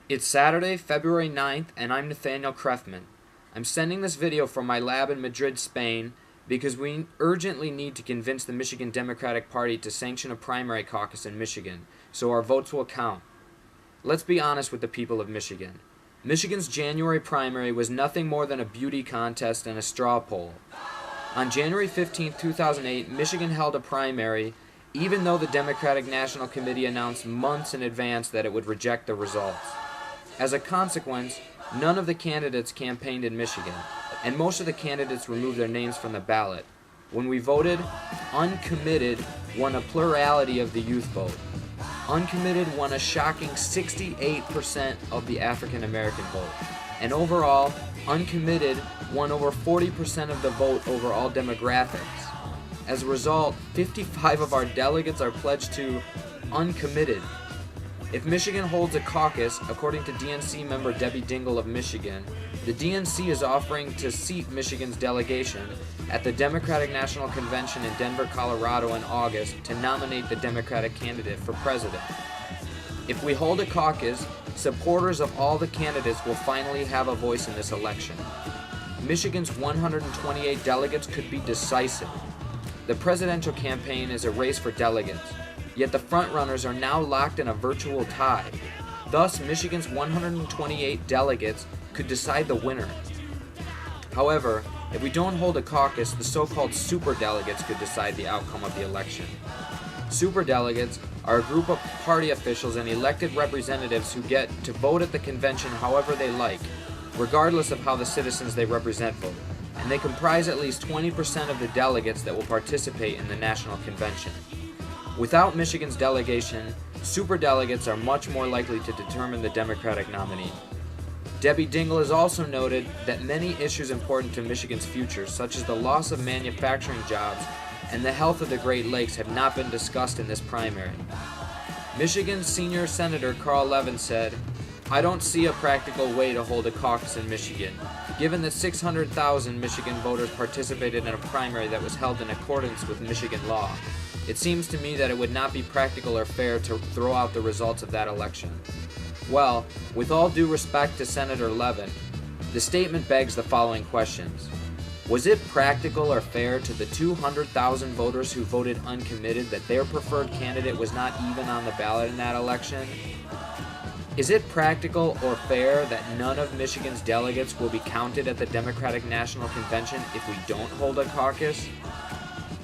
It's Saturday, February 9th, and I'm Nathaniel Krefman. I'm sending this video from my lab in Madrid, Spain, because we urgently need to convince the Michigan Democratic Party to sanction a primary caucus in Michigan, so our votes will count. Let's be honest with the people of Michigan. Michigan's January primary was nothing more than a beauty contest and a straw poll. On January 15, 2008, Michigan held a primary, even though the Democratic National Committee announced months in advance that it would reject the results. As a consequence, none of the candidates campaigned in Michigan, and most of the candidates removed their names from the ballot. When we voted, Uncommitted won a plurality of the youth vote. Uncommitted won a shocking 68% of the African American vote, and overall, Uncommitted won over 40% of the vote over all demographics. As a result, 55 of our delegates are pledged to Uncommitted. If Michigan holds a caucus, according to DNC member Debbie Dingell of Michigan, the DNC is offering to seat Michigan's delegation at the Democratic National Convention in Denver, Colorado in August to nominate the Democratic candidate for president. If we hold a caucus, supporters of all the candidates will finally have a voice in this election. Michigan's 128 delegates could be decisive. The presidential campaign is a race for delegates. Yet the frontrunners are now locked in a virtual tie. Thus, Michigan's 128 delegates could decide the winner. However, if we don't hold a caucus, the so-called superdelegates could decide the outcome of the election. Superdelegates are a group of party officials and elected representatives who get to vote at the convention however they like, regardless of how the citizens they represent vote, and they comprise at least 20% of the delegates that will participate in the national convention. Without Michigan's delegation, superdelegates are much more likely to determine the Democratic nominee. Debbie Dingell has also noted that many issues important to Michigan's future, such as the loss of manufacturing jobs and the health of the Great Lakes, have not been discussed in this primary. Michigan's senior senator Carl Levin said, "I don't see a practical way to hold a caucus in Michigan, given that 600,000 Michigan voters participated in a primary that was held in accordance with Michigan law. It seems to me that it would not be practical or fair to throw out the results of that election." Well, with all due respect to Senator Levin, the statement begs the following questions. Was it practical or fair to the 200,000 voters who voted uncommitted that their preferred candidate was not even on the ballot in that election? Is it practical or fair that none of Michigan's delegates will be counted at the Democratic National Convention if we don't hold a caucus?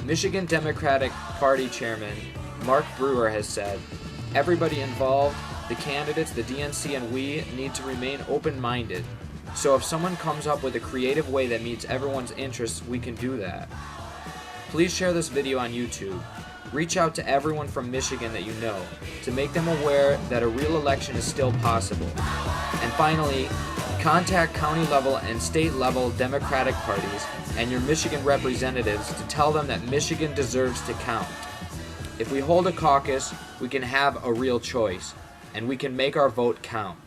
Michigan Democratic Party Chairman Mark Brewer has said, "Everybody involved, the candidates, the DNC, and we need to remain open-minded. So if someone comes up with a creative way that meets everyone's interests, we can do that." Please share this video on YouTube. Reach out to everyone from Michigan that you know to make them aware that a real election is still possible. And finally, contact county level and state level Democratic parties and your Michigan representatives to tell them that Michigan deserves to count. If we hold a caucus, we can have a real choice, and we can make our vote count.